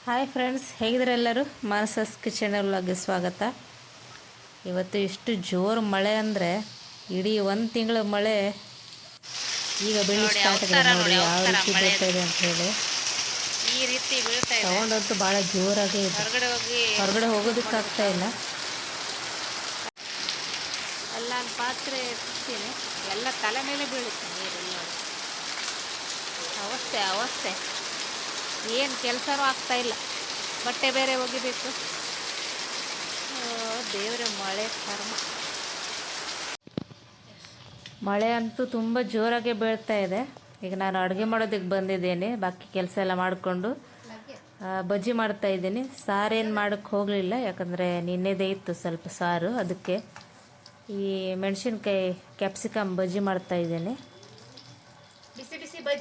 Hi friends, ಹೇಗಿದ್ರೆ ಎಲ್ಲರೂ ಮಾನಸಸ್ kitchen ವ್ಲಾಗ್ಗೆ ಸ್ವಾಗತ. ಇವತ್ತು ಎಷ್ಟು ಜೋರು ಮಳೆ ಅಂದರೆ ಇಡೀ ಒಂದು ತಿಂಗಳ ಮಳೆ ಈಗ ಬೀಳಿ ಸ್ಟಾರ್ಟ್ ಆಗಿದೆ. ನೋಡಿ ಯಾವ ರೀತಿ ಬೀಳ್ತಾ ಇದೆ ಅಂತ ಹೇಳಿ. ಈ ರೀತಿ ಬೀಳ್ತಾ ಇದೆ. ಸೌಂಡ್ ಅಂತೂ ಭಾಳ ಜೋರಾಗಿ ಇದೆ. ಹೊರಗಡೆ ಹೋಗೋದಕ್ಕಾಗ್ತಾ ಇಲ್ಲ. ಎಲ್ಲ ಪಾತ್ರೆ ಎತ್ತೀನಿ, ಎಲ್ಲ ತಲೆ ಮೇಲೆ ಬೀಳುತ್ತೆ ನೀರೆಲ್ಲ. ಅವಸ್ಥೆ ಏನು ಕೆಲಸನೂ ಆಗ್ತಾ ಇಲ್ಲ. ಬಟ್ಟೆ ಬೇರೆ ಒಗಿಬೇಕು. ದೇವರ ಮಳೆ ಕರ್ಮ. ಮಳೆ ಅಂತೂ ತುಂಬ ಜೋರಾಗಿ ಬೀಳ್ತಾ ಇದೆ. ಈಗ ನಾನು ಅಡುಗೆ ಮಾಡೋದಕ್ಕೆ ಬಂದಿದ್ದೇನೆ. ಬಾಕಿ ಕೆಲಸ ಎಲ್ಲ ಮಾಡಿಕೊಂಡು ಬಜ್ಜಿ ಮಾಡ್ತಾ ಇದ್ದೀನಿ. ಸಾರೇನು ಮಾಡೋಕ್ಕೆ ಹೋಗಲಿಲ್ಲ, ಯಾಕಂದರೆ ನಿನ್ನೆದೇ ಇತ್ತು ಸ್ವಲ್ಪ ಸಾರು. ಅದಕ್ಕೆ ಈ ಮೆಣಸಿನ್ಕಾಯಿ ಕ್ಯಾಪ್ಸಿಕಮ್ ಬಜ್ಜಿ ಮಾಡ್ತಾ ಇದ್ದೇನೆ.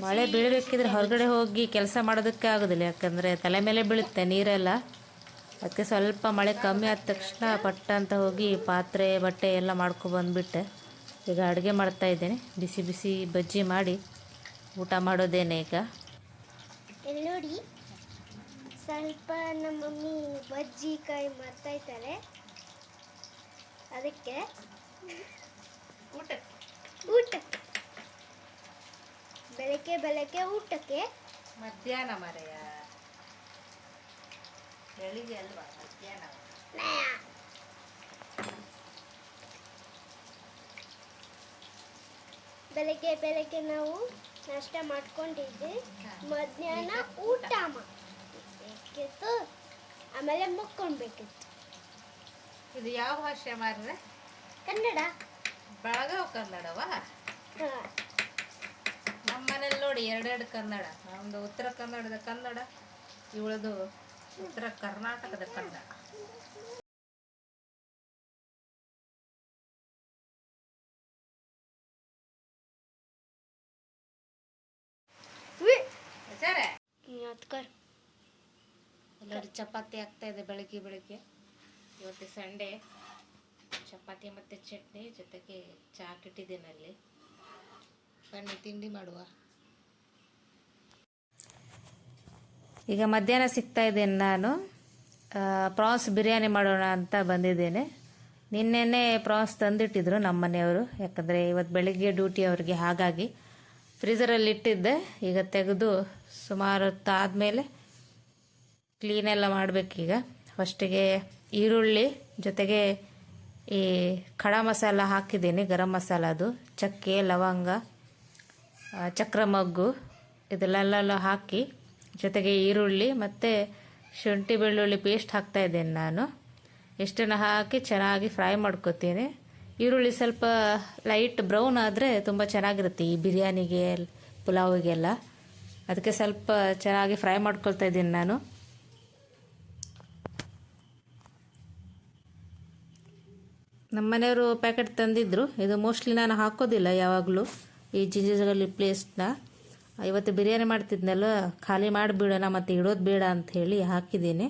ಮಳೆ ಬೀಳಬೇಕಿದ್ರೆ ಹೊರಗಡೆ ಹೋಗಿ ಕೆಲಸ ಮಾಡೋದಕ್ಕೆ ಆಗೋದಿಲ್ಲ, ಯಾಕಂದರೆ ತಲೆ ಮೇಲೆ ಬೀಳುತ್ತೆ ನೀರೆಲ್ಲ. ಅದಕ್ಕೆ ಸ್ವಲ್ಪ ಮಳೆ ಕಮ್ಮಿ ಆದ ತಕ್ಷಣ ಪಟ್ಟ ಅಂತ ಹೋಗಿ ಪಾತ್ರೆ ಬಟ್ಟೆ ಎಲ್ಲ ಮಾಡ್ಕೊಬಂದುಬಿಟ್ಟೆ. ಈಗ ಅಡುಗೆ ಮಾಡ್ತಾ ಇದ್ದೇನೆ. ಬಿಸಿ ಬಿಸಿ ಬಜ್ಜಿ ಮಾಡಿ ಊಟ ಮಾಡೋದೇನೆ. ಈಗ ನೋಡಿ, ಸ್ವಲ್ಪ ನಮ್ಮ ಮಮ್ಮಿ ಬಜ್ಜಿಕಾಯಿ ಮಾಡ್ತಾ ಇದ್ದಾರೆ. ಅದಕ್ಕೆ ಊಟಕ್ಕೆ ಬೆಳಗ್ಗೆ ಊಟಕ್ಕೆ ಮಧ್ಯಾಹ್ನ ಮರೆಯ ಬೆಳಿಗ್ಗೆ ಅಲ್ವಾ, ಮಧ್ಯಾಹ್ನ. ಬೆಳಗ್ಗೆ ನಾವು ನಾಷ್ಟ ಮಾಡ್ಕೊಂಡಿದ್ದೆ. ಮಧ್ಯಾಹ್ನ ಊಟ ಮಾಡಬೇಕಿತ್ತು, ಆಮೇಲೆ ಮಕ್ಕೊಳ್ಬೇಕಿತ್ತು. ಇದು ಯಾವ ಭಾಷೆ ಮಾರ್ರೆ? ಕನ್ನಡ. ಬೆಳಗಾವ್ ಕನ್ನಡವಾ? ನಮ್ಮ ಮನೇಲಿ ನೋಡಿ ಎರಡೆರಡು ಕನ್ನಡ. ನಮ್ಮದು ಉತ್ತರ ಕನ್ನಡದ ಕನ್ನಡ, ಇವಳದು ಉತ್ತರ ಕರ್ನಾಟಕದ ಕನ್ನಡ. ಎಲ್ಲರೂ ಚಪಾತಿ ಆಗ್ತಾ ಇದೆ ಬೆಳಗ್ಗೆ. ಇವತ್ತು ಸಂಡೇ. ಚಪಾತಿ ಮತ್ತು ಚಟ್ನಿ ಜೊತೆಗೆ ಚಹಾ ಇಟ್ಟಿದ್ದೀನಿ ಅಲ್ಲಿ. ಬನ್ನಿ ತಿಂಡಿ ಮಾಡುವ. ಈಗ ಮಧ್ಯಾಹ್ನ ಸಿಗ್ತಾ ಇದ್ದೇನೆ ನಾನು. ಪ್ರಾನ್ಸ್ ಬಿರಿಯಾನಿ ಮಾಡೋಣ ಅಂತ ಬಂದಿದ್ದೇನೆ. ನಿನ್ನೆನೇ ಪ್ರಾನ್ಸ್ ತಂದಿಟ್ಟಿದ್ರು ನಮ್ಮ ಮನೆಯವರು, ಯಾಕಂದರೆ ಇವತ್ತು ಬೆಳಿಗ್ಗೆ ಡ್ಯೂಟಿ ಅವರಿಗೆ. ಹಾಗಾಗಿ ಫ್ರೀಝರಲ್ಲಿ ಇಟ್ಟಿದ್ದೆ. ಈಗ ತೆಗೆದು ಸುಮಾರು ಹೊತ್ತು ಆದಮೇಲೆ ಕ್ಲೀನೆಲ್ಲ ಮಾಡಬೇಕೀಗ. ಫಸ್ಟಿಗೆ ಈರುಳ್ಳಿ ಜೊತೆಗೆ ಈ ಖಡಾ ಮಸಾಲ ಹಾಕಿದ್ದೀನಿ, ಗರಂ ಮಸಾಲ, ಅದು ಚಕ್ಕೆ ಲವಂಗ ಚಕ್ರ ಮಗ್ಗು ಇದೆಲ್ಲ ಹಾಕಿ, ಜೊತೆಗೆ ಈರುಳ್ಳಿ ಮತ್ತು ಶುಂಠಿ ಬೆಳ್ಳುಳ್ಳಿ ಪೇಸ್ಟ್ ಹಾಕ್ತಾ ಇದ್ದೇನೆ ನಾನು. ಇಷ್ಟನ್ನು ಹಾಕಿ ಚೆನ್ನಾಗಿ ಫ್ರೈ ಮಾಡ್ಕೊತೀನಿ. ಈರುಳ್ಳಿ ಸ್ವಲ್ಪ ಲೈಟ್ ಬ್ರೌನ್ ಆದರೆ ತುಂಬ ಚೆನ್ನಾಗಿರುತ್ತೆ ಈ ಬಿರಿಯಾನಿಗೆ ಪುಲಾವಿಗೆಲ್ಲ. ಅದಕ್ಕೆ ಸ್ವಲ್ಪ ಚೆನ್ನಾಗಿ ಫ್ರೈ ಮಾಡ್ಕೊಳ್ತಾ ಇದ್ದೀನಿ ನಾನು. ನಮ್ಮ ಮನೆಯವರು ಪ್ಯಾಕೆಟ್ ತಂದಿದ್ದರು. ಇದು ಮೋಸ್ಟ್ಲಿ ನಾನು ಹಾಕೋದಿಲ್ಲ ಯಾವಾಗಲೂ ಈ ಜಿಂಜರ್ ಗಾರ್ಲಿಕ್ ಪೇಸ್ಟ್ನ. ಇವತ್ತು ಬಿರಿಯಾನಿ ಮಾಡ್ತಿದ್ನಲ್ಲ, ಖಾಲಿ ಮಾಡಿಬಿಡೋಣ ಮತ್ತು ಇಡೋದು ಬೇಡ ಅಂತ ಹೇಳಿ ಹಾಕಿದ್ದೀನಿ.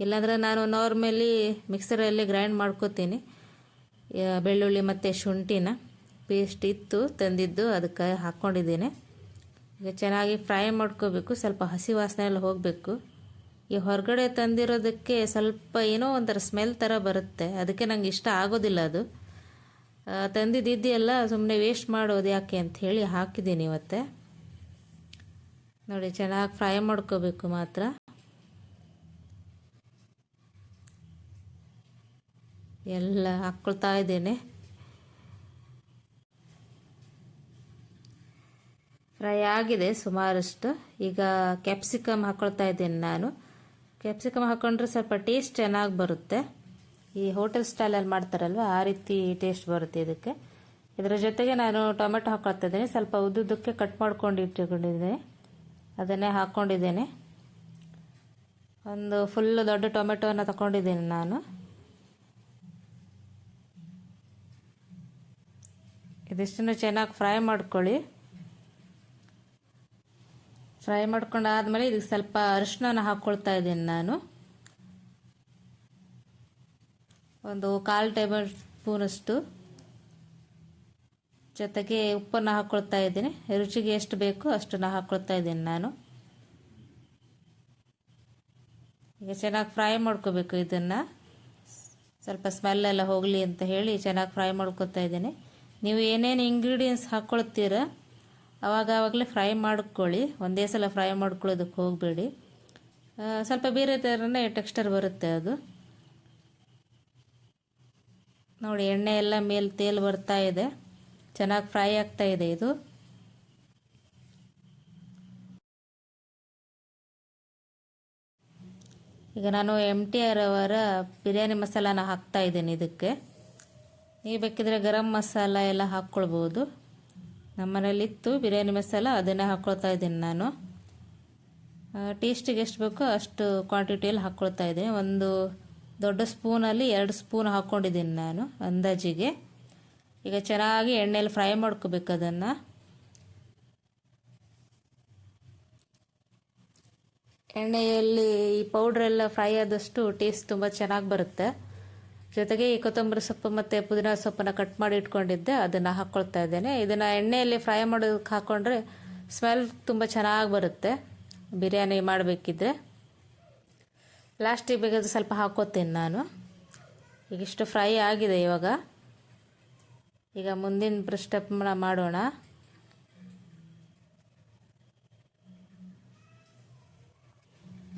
ಇಲ್ಲಾಂದರೆ ನಾನು ನಾರ್ಮಲಿ ಮಿಕ್ಸರಲ್ಲಿ ಗ್ರೈಂಡ್ ಮಾಡ್ಕೋತೀನಿ. ಬೆಳ್ಳುಳ್ಳಿ ಮತ್ತು ಶುಂಠಿನ ಪೇಸ್ಟ್ ಇತ್ತು ತಂದಿದ್ದು, ಅದಕ್ಕೆ ಹಾಕ್ಕೊಂಡಿದ್ದೀನಿ. ಈಗ ಚೆನ್ನಾಗಿ ಫ್ರೈ ಮಾಡ್ಕೋಬೇಕು, ಸ್ವಲ್ಪ ಹಸಿ ವಾಸನೆ ಎಲ್ಲ ಹೋಗಬೇಕು. ಈ ಹೊರಗಡೆ ತಂದಿರೋದಕ್ಕೆ ಸ್ವಲ್ಪ ಏನೋ ಒಂಥರ ಸ್ಮೆಲ್ ಥರ ಬರುತ್ತೆ, ಅದಕ್ಕೆ ನಂಗೆ ಇಷ್ಟ ಆಗೋದಿಲ್ಲ ಅದು. ತಂದಿದ್ದೆಲ್ಲ ಸುಮ್ಮನೆ ವೇಸ್ಟ್ ಮಾಡೋದು ಯಾಕೆ ಅಂತ ಹೇಳಿ ಹಾಕಿದ್ದೀನಿ ಇವತ್ತೆ. ನೋಡಿ, ಚೆನ್ನಾಗಿ ಫ್ರೈ ಮಾಡ್ಕೋಬೇಕು ಮಾತ್ರ. ಎಲ್ಲ ಹಾಕ್ಕೊಳ್ತಾ ಇದ್ದೇನೆ. ಫ್ರೈ ಆಗಿದೆ ಸುಮಾರಷ್ಟು. ಈಗ ಕ್ಯಾಪ್ಸಿಕಮ್ ಹಾಕ್ಕೊಳ್ತಾ ಇದ್ದೇನೆ ನಾನು. ಕ್ಯಾಪ್ಸಿಕಮ್ ಹಾಕ್ಕೊಂಡ್ರೆ ಸ್ವಲ್ಪ ಟೇಸ್ಟ್ ಚೆನ್ನಾಗಿ ಬರುತ್ತೆ. ಈ ಹೋಟೆಲ್ ಸ್ಟೈಲಲ್ಲಿ ಮಾಡ್ತಾರಲ್ವ, ಆ ರೀತಿ ಟೇಸ್ಟ್ ಬರುತ್ತೆ ಇದಕ್ಕೆ. ಇದರ ಜೊತೆಗೆ ನಾನು ಟೊಮೆಟೊ ಹಾಕ್ಕೊಳ್ತಾ ಇದ್ದೀನಿ. ಸ್ವಲ್ಪ ಉದ್ದುದ್ದಕ್ಕೆ ಕಟ್ ಮಾಡ್ಕೊಂಡು ಇಟ್ಟುಕೊಂಡಿದ್ದೀನಿ, ಅದನ್ನೇ ಹಾಕ್ಕೊಂಡಿದ್ದೇನೆ. ಒಂದು ಫುಲ್ ದೊಡ್ಡ ಟೊಮೆಟೊನ ತಗೊಂಡಿದ್ದೀನಿ ನಾನು. ಇದಿಷ್ಟನ್ನು ಚೆನ್ನಾಗಿ ಫ್ರೈ ಮಾಡ್ಕೊಳ್ಳಿ. ಫ್ರೈ ಮಾಡ್ಕೊಂಡಾದ್ಮೇಲೆ ಇದಕ್ಕೆ ಸ್ವಲ್ಪ ಅರಿಶಿನ ಹಾಕ್ಕೊಳ್ತಾ ಇದ್ದೀನಿ ನಾನು. ಒಂದು 1/4 ಟೇಬಲ್ ಸ್ಪೂನಷ್ಟು. ಜೊತೆಗೆ ಉಪ್ಪನ್ನು ಹಾಕ್ಕೊಳ್ತಾ ಇದ್ದೀನಿ. ರುಚಿಗೆ ಎಷ್ಟು ಬೇಕು ಅಷ್ಟನ್ನು ಹಾಕ್ಕೊಳ್ತಾ ಇದ್ದೀನಿ ನಾನು. ಈಗ ಚೆನ್ನಾಗಿ ಫ್ರೈ ಮಾಡ್ಕೋಬೇಕು ಇದನ್ನು, ಸ್ವಲ್ಪ ಸ್ಮೆಲ್ಲೆಲ್ಲ ಹೋಗಲಿ ಅಂತ ಹೇಳಿ ಚೆನ್ನಾಗಿ ಫ್ರೈ ಮಾಡ್ಕೊತಾ ಇದ್ದೀನಿ. ನೀವು ಏನೇನು ಇಂಗ್ರೀಡಿಯೆಂಟ್ಸ್ ಹಾಕ್ಕೊಳ್ತೀರ ಆವಾಗಲೇ ಫ್ರೈ ಮಾಡ್ಕೊಳ್ಳಿ, ಒಂದೇ ಸಲ ಫ್ರೈ ಮಾಡ್ಕೊಳ್ಳೋದಕ್ಕೆ ಹೋಗಬೇಡಿ. ಸ್ವಲ್ಪ ಬೇರೆ ಥರನೇ ಟೆಕ್ಸ್ಚರ್ ಬರುತ್ತೆ ಅದು. ನೋಡಿ ಎಣ್ಣೆ ಎಲ್ಲ ಮೇಲೆ ತೇಲ್ ಬರ್ತಾ ಇದೆ, ಚೆನ್ನಾಗಿ ಫ್ರೈ ಆಗ್ತಾ ಇದೆ ಇದು. ಈಗ ನಾನು MTR ಅವರ ಬಿರಿಯಾನಿ ಮಸಾಲಾನ ಹಾಕ್ತಾ ಇದ್ದೀನಿ ಇದಕ್ಕೆ. ನೀವು ಬೇಕಿದ್ರೆ ಗರಂ ಮಸಾಲ ಎಲ್ಲ ಹಾಕ್ಕೊಳ್ಬೋದು. ನಮ್ಮನೇಲಿತ್ತು ಬಿರಿಯಾನಿ ಮಸಾಲ, ಅದನ್ನೇ ಹಾಕ್ಕೊಳ್ತಾ ಇದ್ದೀನಿ ನಾನು. ಟೇಸ್ಟಿಗೆ ಎಷ್ಟು ಬೇಕೋ ಅಷ್ಟು ಕ್ವಾಂಟಿಟಿಯಲ್ಲಿ ಹಾಕ್ಕೊಳ್ತಾ ಇದ್ದೀನಿ. ಒಂದು ದೊಡ್ಡ ಸ್ಪೂನಲ್ಲಿ 2 ಸ್ಪೂನ್ ಹಾಕ್ಕೊಂಡಿದ್ದೀನಿ ನಾನು ಅಂದಾಜಿಗೆ. ಈಗ ಚೆನ್ನಾಗಿ ಎಣ್ಣೆಯಲ್ಲಿ ಫ್ರೈ ಮಾಡ್ಕೋಬೇಕು ಅದನ್ನು. ಎಣ್ಣೆಯಲ್ಲಿ ಈ ಪೌಡ್ರೆಲ್ಲ ಫ್ರೈ ಆದಷ್ಟು ಟೇಸ್ಟ್ ತುಂಬ ಚೆನ್ನಾಗಿ ಬರುತ್ತೆ. ಜೊತೆಗೆ ಈ ಕೊತ್ತಂಬರಿ ಸೊಪ್ಪು ಮತ್ತು ಪುದೀನ ಸೊಪ್ಪನ್ನು ಕಟ್ ಮಾಡಿ ಇಟ್ಕೊಂಡಿದ್ದೆ, ಅದನ್ನು ಹಾಕ್ಕೊಳ್ತಾ ಇದ್ದೇನೆ. ಇದನ್ನು ಎಣ್ಣೆಯಲ್ಲಿ ಫ್ರೈ ಮಾಡೋದಕ್ಕೆ ಹಾಕ್ಕೊಂಡ್ರೆ ಸ್ಮೆಲ್ ತುಂಬ ಚೆನ್ನಾಗಿ ಬರುತ್ತೆ ಬಿರಿಯಾನಿ ಮಾಡಬೇಕಿದ್ರೆ. ಲಾಸ್ಟಿಗೆ ಬೇಕಾದ್ರೆ ಸ್ವಲ್ಪ ಹಾಕ್ಕೋತೀನಿ ನಾನು. ಈಗಿಷ್ಟು ಫ್ರೈ ಆಗಿದೆ. ಈಗ ಮುಂದಿನ ಸ್ಟೆಪ್ ಮಾಡೋಣ.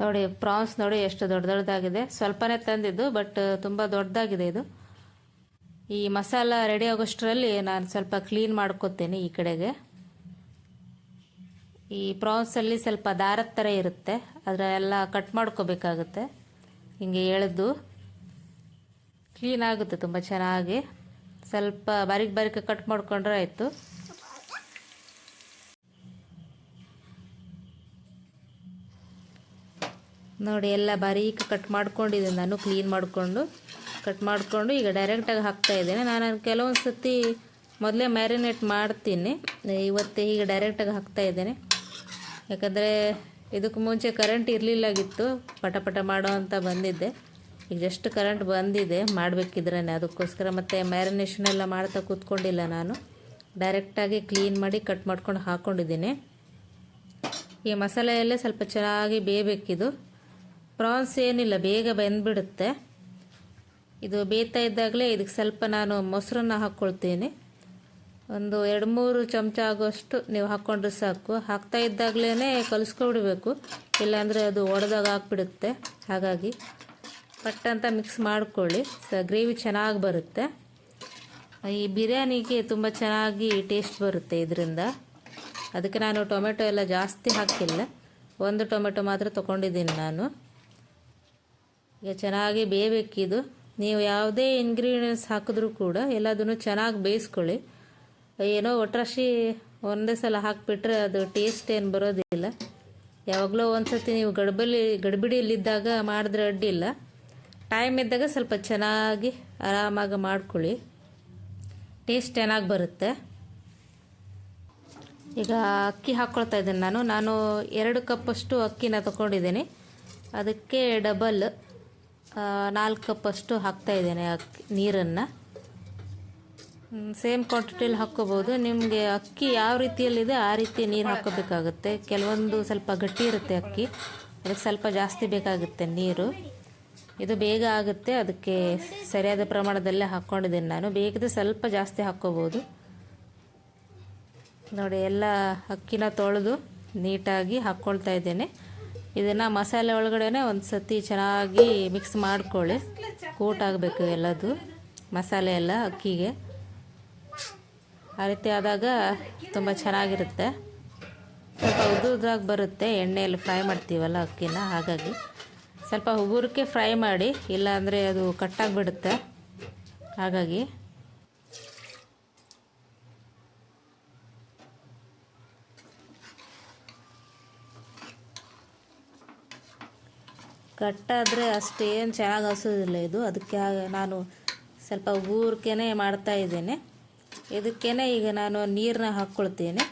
ನೋಡಿ ಪ್ರಾನ್ಸ್ ನೋಡಿ ಎಷ್ಟು ದೊಡ್ಡದಾಗಿದೆ. ಸ್ವಲ್ಪನೇ ತಂದಿದ್ದು, ಬಟ್ ತುಂಬ ದೊಡ್ಡದಾಗಿದೆ ಇದು. ಈ ಮಸಾಲ ರೆಡಿ ಆಗೋಷ್ಟರಲ್ಲಿ ನಾನು ಸ್ವಲ್ಪ ಕ್ಲೀನ್ ಮಾಡ್ಕೊತೀನಿ ಈ ಕಡೆಗೆ. ಈ ಪ್ರಾನ್ಸಲ್ಲಿ ಸ್ವಲ್ಪ ದಾರದ ಥರ ಇರುತ್ತೆ, ಅದರೆಲ್ಲ ಕಟ್ ಮಾಡ್ಕೋಬೇಕಾಗುತ್ತೆ. ಹಿಂಗೆ ಎಳೆದು ಕ್ಲೀನ್ ಆಗುತ್ತೆ ತುಂಬ ಚೆನ್ನಾಗಿ. ಸ್ವಲ್ಪ ಬಾರೀಕ್ ಕಟ್ ಮಾಡ್ಕೊಂಡ್ರೆ ಆಯಿತು. ನೋಡಿ ಎಲ್ಲ ಬಾರೀಕ್ ಕಟ್ ಮಾಡ್ಕೊಂಡಿದ್ದೀನಿ ನಾನು, ಕ್ಲೀನ್ ಮಾಡಿಕೊಂಡು ಈಗ ಡೈರೆಕ್ಟಾಗಿ ಹಾಕ್ತಾ ಇದ್ದೇನೆ. ನಾನು ಕೆಲವೊಂದು ಸತಿ ಮೊದಲೇ ಮ್ಯಾರಿನೇಟ್ ಮಾಡ್ತೀನಿ, ಇವತ್ತು ಈಗ ಡೈರೆಕ್ಟಾಗಿ ಹಾಕ್ತಾ ಇದ್ದೇನೆ. ಯಾಕಂದರೆ ಇದಕ್ಕೆ ಮುಂಚೆ ಕರೆಂಟ್ ಇರಲಿಲ್ಲಾಗಿತ್ತು, ಪಟ ಮಾಡೋ ಅಂತ ಬಂದಿದ್ದೆ. ಈಗ ಜಸ್ಟ್ ಕರೆಂಟ್ ಬಂದಿದೆ ಮಾಡಬೇಕಿದ್ರೆ, ಅದಕ್ಕೋಸ್ಕರ ಮತ್ತೆ ಮ್ಯಾರಿನೇಷನ್ ಎಲ್ಲ ಮಾಡ್ತಾ ಕೂತ್ಕೊಂಡಿಲ್ಲ ನಾನು. ಡೈರೆಕ್ಟಾಗಿ ಕ್ಲೀನ್ ಮಾಡಿ ಕಟ್ ಮಾಡ್ಕೊಂಡು ಹಾಕ್ಕೊಂಡಿದ್ದೀನಿ. ಈ ಮಸಾಲೆಯಲ್ಲೇ ಸ್ವಲ್ಪ ಚೆನ್ನಾಗಿ ಬೇಯಬೇಕಿದು. ಪ್ರಾನ್ಸ್ ಏನಿಲ್ಲ, ಬೇಗ ಬೆಂದ್ಬಿಡುತ್ತೆ. ಇದು ಬೇಯ್ತಾ ಇದ್ದಾಗಲೇ ಇದಕ್ಕೆ ಸ್ವಲ್ಪ ನಾನು ಮೊಸರನ್ನ ಹಾಕ್ಕೊಳ್ತೀನಿ. ಒಂದು 2-3 ಚಮಚ ಆಗುವಷ್ಟು ನೀವು ಹಾಕ್ಕೊಂಡ್ರೆ ಸಾಕು. ಹಾಕ್ತಾ ಇದ್ದಾಗಲೇ ಕಲಿಸ್ಕೊಬಿಡ್ಬೇಕು, ಇಲ್ಲಾಂದರೆ ಅದು ಒಡೆದಾಗ ಹಾಕ್ಬಿಡುತ್ತೆ. ಹಾಗಾಗಿ ಪಟ್ಟಂತ ಮಿಕ್ಸ್ ಮಾಡ್ಕೊಳ್ಳಿ, ಗ್ರೇವಿ ಚೆನ್ನಾಗಿ ಬರುತ್ತೆ. ಈ ಬಿರಿಯಾನಿಗೆ ತುಂಬ ಚೆನ್ನಾಗಿ ಟೇಸ್ಟ್ ಬರುತ್ತೆ ಇದರಿಂದ. ಅದಕ್ಕೆ ನಾನು ಟೊಮೆಟೊ ಎಲ್ಲ ಜಾಸ್ತಿ ಹಾಕಿಲ್ಲ, 1 ಟೊಮೆಟೊ ಮಾತ್ರ ತೊಗೊಂಡಿದ್ದೀನಿ ನಾನು. ಈಗ ಚೆನ್ನಾಗಿ ಬೇಯಬೇಕಿದು. ನೀವು ಯಾವುದೇ ಇಂಗ್ರೀಡಿಯೆಂಟ್ಸ್ ಹಾಕಿದ್ರೂ ಕೂಡ ಎಲ್ಲದನ್ನು ಚೆನ್ನಾಗಿ ಬೇಯಿಸ್ಕೊಳ್ಳಿ. ಏನೋ ಒಟ್ರಾಶಿ ಒಂದೇ ಸಲ ಹಾಕಿಬಿಟ್ರೆ ಅದು ಟೇಸ್ಟ್ ಏನು ಬರೋದಿಲ್ಲ. ಯಾವಾಗಲೂ ಒಂದು ಸತಿ ನೀವು ಗಡಿಬಿಡಿಯಲ್ಲಿದ್ದಾಗ ಮಾಡಿದ್ರೆ ಅಡ್ಡಿಲ್ಲ, ಟೈಮ್ ಇದ್ದಾಗ ಸ್ವಲ್ಪ ಚೆನ್ನಾಗಿ ಆರಾಮಾಗಿ ಮಾಡ್ಕೊಳ್ಳಿ, ಟೇಸ್ಟ್ ಚೆನ್ನಾಗಿ ಬರುತ್ತೆ. ಈಗ ಅಕ್ಕಿ ಹಾಕ್ಕೊಳ್ತಾ ಇದ್ದೀನಿ ನಾನು 2 ಕಪ್ಪಷ್ಟು ಅಕ್ಕಿನ ತೊಗೊಂಡಿದ್ದೀನಿ. ಅದಕ್ಕೆ ಡಬಲ್ 4 ಕಪ್ಪಷ್ಟು ಹಾಕ್ತಾಯಿದ್ದೇನೆ ನೀರನ್ನು. ಸೇಮ್ ಕ್ವಾಂಟಿಟಿಯಲ್ಲಿ ಹಾಕ್ಕೋಬೋದು. ನಿಮಗೆ ಅಕ್ಕಿ ಯಾವ ರೀತಿಯಲ್ಲಿದೆ ಆ ರೀತಿ ನೀರು ಹಾಕ್ಕೋಬೇಕಾಗುತ್ತೆ. ಕೆಲವೊಂದು ಸ್ವಲ್ಪ ಗಟ್ಟಿ ಇರುತ್ತೆ ಅಕ್ಕಿ, ಅದಕ್ಕೆ ಸ್ವಲ್ಪ ಜಾಸ್ತಿ ಬೇಕಾಗುತ್ತೆ ನೀರು. ಇದು ಬೇಗ ಆಗುತ್ತೆ, ಅದಕ್ಕೆ ಸರಿಯಾದ ಪ್ರಮಾಣದಲ್ಲೇ ಹಾಕ್ಕೊಂಡಿದ್ದೀನಿ ನಾನು. ಬೇಕಿದ್ರೆ ಸ್ವಲ್ಪ ಜಾಸ್ತಿ ಹಾಕ್ಕೋಬೋದು. ನೋಡಿ ಎಲ್ಲ ಅಕ್ಕಿನ ತೊಳೆದು ನೀಟಾಗಿ ಹಾಕ್ಕೊಳ್ತಾ ಇದ್ದೇನೆ. ಇದನ್ನು ಮಸಾಲೆ ಒಳಗಡೆ ಒಂದು ಸತಿ ಚೆನ್ನಾಗಿ ಮಿಕ್ಸ್ ಮಾಡ್ಕೊಳ್ಳಿ, ಕೋಟ್ ಆಗಬೇಕು ಎಲ್ಲದು ಮಸಾಲೆ ಎಲ್ಲ ಅಕ್ಕಿಗೆ. ಆ ರೀತಿ ಆದಾಗ ತುಂಬ ಚೆನ್ನಾಗಿರುತ್ತೆ. ಸ್ವಲ್ಪ ಉದ್ದುದಾಗಿ ಬರುತ್ತೆ, ಎಣ್ಣೆಯಲ್ಲಿ ಫ್ರೈ ಮಾಡ್ತೀವಲ್ಲ ಅಕ್ಕಿನ, ಹಾಗಾಗಿ ಸ್ವಲ್ಪ ಉಗುರಕ್ಕೆ ಫ್ರೈ ಮಾಡಿ, ಇಲ್ಲಾಂದರೆ ಅದು ಕಟ್ಟಾಗಿಬಿಡುತ್ತೆ. ಹಾಗಾಗಿ ಕಟ್ಟಾದರೆ ಅಷ್ಟೇನು ಚೆನ್ನಾಗಿ ಅನಿಸೋದಿಲ್ಲ ಇದು. ಅದಕ್ಕೆ ನಾನು ಸ್ವಲ್ಪ ಉಗುರ್ಕೆನೆ ಮಾಡ್ತಾ ಇದ್ದೇನೆ. ಇದಕ್ಕೇ ಈಗ ನಾನು ನೀರನ್ನ ಹಾಕ್ಕೊಳ್ತೀನಿ.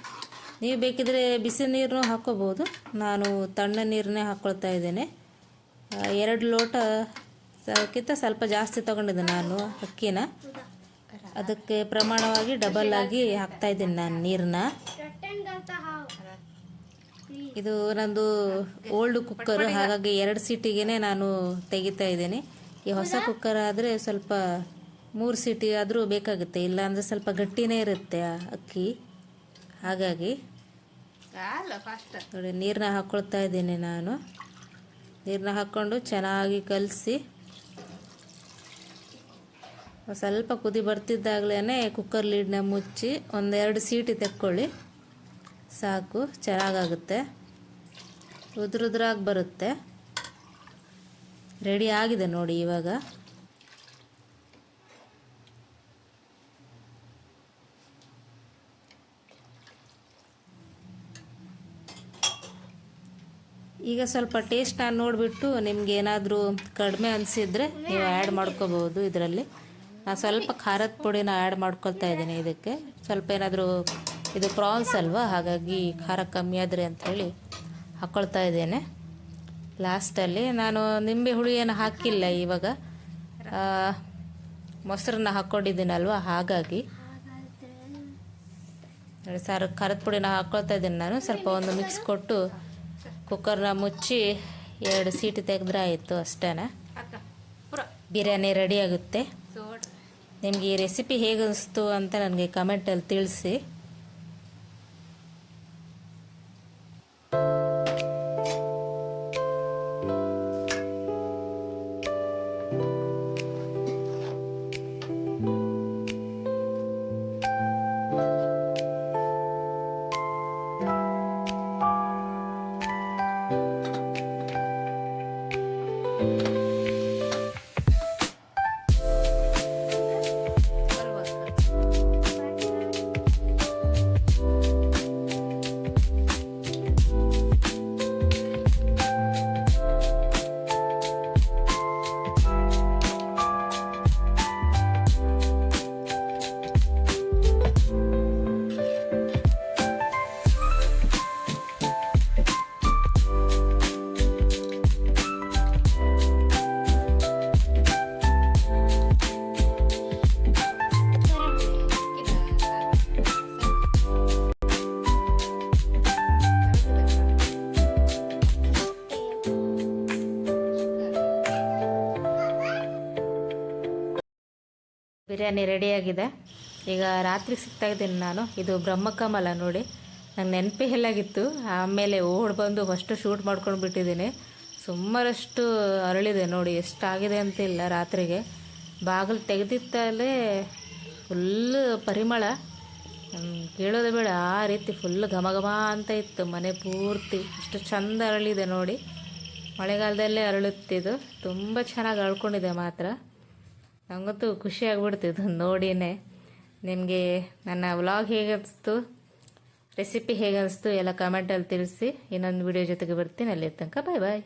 ನೀವು ಬೇಕಿದ್ರೆ ಬಿಸಿ ನೀರನ್ನು ಹಾಕ್ಕೋಬೋದು, ನಾನು ತಣ್ಣ ನೀರನ್ನೇ ಹಾಕ್ಕೊಳ್ತಾ ಇದ್ದೇನೆ. 2 ಲೋಟಕ್ಕಿಂತ ಸ್ವಲ್ಪ ಜಾಸ್ತಿ ತೊಗೊಂಡಿದ್ದೆ ನಾನು ಅಕ್ಕಿನ, ಅದಕ್ಕೆ ಪ್ರಮಾಣವಾಗಿ ಡಬಲ್ ಆಗಿ ಹಾಕ್ತಾಯಿದ್ದೀನಿ ನಾನು ನೀರನ್ನ. ಇದು ನಂದು ಓಲ್ಡ್ ಕುಕ್ಕರ್, ಹಾಗಾಗಿ 2 ಸೀಟಿಗೆ ನಾನು ತೆಗಿತಾ ಇದ್ದೀನಿ. ಈ ಹೊಸ ಕುಕ್ಕರ್ ಆದರೆ ಸ್ವಲ್ಪ 3 ಸೀಟಿ ಆದರೂ ಬೇಕಾಗುತ್ತೆ, ಇಲ್ಲ ಅಂದರೆ ಸ್ವಲ್ಪ ಗಟ್ಟಿನೇ ಇರುತ್ತೆ ಆ ಅಕ್ಕಿ. ಹಾಗಾಗಿ ಅಲ್ಲ ಫಾಸ್ಟ್ ನೋಡಿ ನೀರನ್ನ ಹಾಕ್ಕೊಳ್ತಾ ಇದ್ದೀನಿ ನಾನು. ನೀರನ್ನ ಹಾಕ್ಕೊಂಡು ಚೆನ್ನಾಗಿ ಕಲಸಿ ಸ್ವಲ್ಪ ಕುದಿ ಬರ್ತಿದ್ದಾಗಲೇ ಕುಕ್ಕರ್ ಲೀಡ್ನ ಮುಚ್ಚಿ 1-2 ಸೀಟಿ ತೆಕ್ಕೊಳ್ಳಿ ಸಾಕು. ಚೆನ್ನಾಗಾಗುತ್ತೆ, ಉದುರುದ್ರಾಗಿ ಬರುತ್ತೆ. ರೆಡಿ ಆಗಿದೆ ನೋಡಿ ಇವಾಗ. ಈಗ ಸ್ವಲ್ಪ ಟೇಸ್ಟ್ ನಾನು ನೋಡಿಬಿಟ್ಟು ನಿಮ್ಗೆ ಏನಾದರೂ ಕಡಿಮೆ ಅನಿಸಿದರೆ ನೀವು ಆ್ಯಡ್ ಮಾಡ್ಕೋಬೋದು ಇದರಲ್ಲಿ. ನಾನು ಸ್ವಲ್ಪ ಖಾರದ ಪುಡಿನ ಆ್ಯಡ್ ಮಾಡ್ಕೊಳ್ತಾ ಇದ್ದೀನಿ ಇದಕ್ಕೆ. ಸ್ವಲ್ಪ ಏನಾದರೂ ಇದು ಪ್ರಾನ್ಸ್ ಅಲ್ವಾ, ಹಾಗಾಗಿ ಖಾರ ಕಮ್ಮಿ ಆದರೆ ಅಂಥೇಳಿ ಹಾಕ್ಕೊಳ್ತಾ ಇದ್ದೇನೆ. ಲಾಸ್ಟಲ್ಲಿ ನಾನು ನಿಂಬೆ ಹುಳಿ ಏನು ಹಾಕಿಲ್ಲ ಇವಾಗ, ಮೊಸರನ್ನ ಹಾಕ್ಕೊಂಡಿದ್ದೀನಲ್ವ, ಹಾಗಾಗಿ ನೋಡಿ ಖಾರದ ಪುಡಿನ ಹಾಕ್ಕೊಳ್ತಾ ಇದ್ದೀನಿ ನಾನು. ಸ್ವಲ್ಪ ಒಂದು ಮಿಕ್ಸ್ ಕೊಟ್ಟು ಕುಕ್ಕರ್ನ ಮುಚ್ಚಿ 2 ಸೀಟಿ ತೆಗೆದ್ರೆ ಆಯಿತು ಅಷ್ಟೇ. ಅಕ್ಕ ಪುರ ಬಿರಿಯಾನಿ ರೆಡಿ ಆಗುತ್ತೆ. ಸೋಡ್ ನಿಮಗೆ ಈ ರೆಸಿಪಿ ಹೇಗೆ ಅನಿಸ್ತು ಅಂತ ನನಗೆ ಕಮೆಂಟಲ್ಲಿ ತಿಳಿಸಿ. ಬಿರಿಯಾನಿ ರೆಡಿಯಾಗಿದೆ. ಈಗ ರಾತ್ರಿ ಸಿಗ್ತಾ ಇದ್ದೀನಿ ನಾನು. ಇದು ಬ್ರಹ್ಮಕಮಲ ನೋಡಿ, ನಂಗೆ ನೆನಪೇ ಇಲ್ಲಾಗಿತ್ತು. ಆಮೇಲೆ ಓಡ್ ಬಂದು ಫಸ್ಟು ಶೂಟ್ ಮಾಡ್ಕೊಂಡು ಬಿಟ್ಟಿದ್ದೀನಿ. ಸುಮಾರಷ್ಟು ಅರಳಿದೆ ನೋಡಿ, ಎಷ್ಟಾಗಿದೆ ಅಂತಿಲ್ಲ. ರಾತ್ರಿಗೆ ಬಾಗಿಲು ತೆಗೆದಿತ್ತಲೇ ಫುಲ್ಲು ಪರಿಮಳ, ಕೇಳೋದು ಬೇಡ, ಆ ರೀತಿ ಫುಲ್ ಘಮ ಘಮ ಅಂತ ಇತ್ತು ಮನೆ ಪೂರ್ತಿ. ಅಷ್ಟು ಚಂದ ಅರಳಿದೆ ನೋಡಿ. ಮಳೆಗಾಲದಲ್ಲೇ ಅರಳುತ್ತಿದ್ದು ತುಂಬ ಚೆನ್ನಾಗಿ ಅಳ್ಕೊಂಡಿದೆ ಮಾತ್ರ. ನನಗಂತೂ ಖುಷಿ ಆಗ್ಬಿಡ್ತಿದ್ದು ನೋಡಿನೇ. ನಿಮಗೆ ನನ್ನ ವ್ಲಾಗ್ ಹೇಗೆ ಅನಿಸ್ತು, ರೆಸಿಪಿ ಹೇಗೆ ಅನಿಸ್ತು ಎಲ್ಲ ಕಮೆಂಟಲ್ಲಿ ತಿಳಿಸಿ. ಇನ್ನೊಂದು ವಿಡಿಯೋ ಜೊತೆಗೆ ಬರ್ತೀನಿ. ಅಲ್ಲಿ ತನಕ ಬಾಯ್ ಬಾಯ್.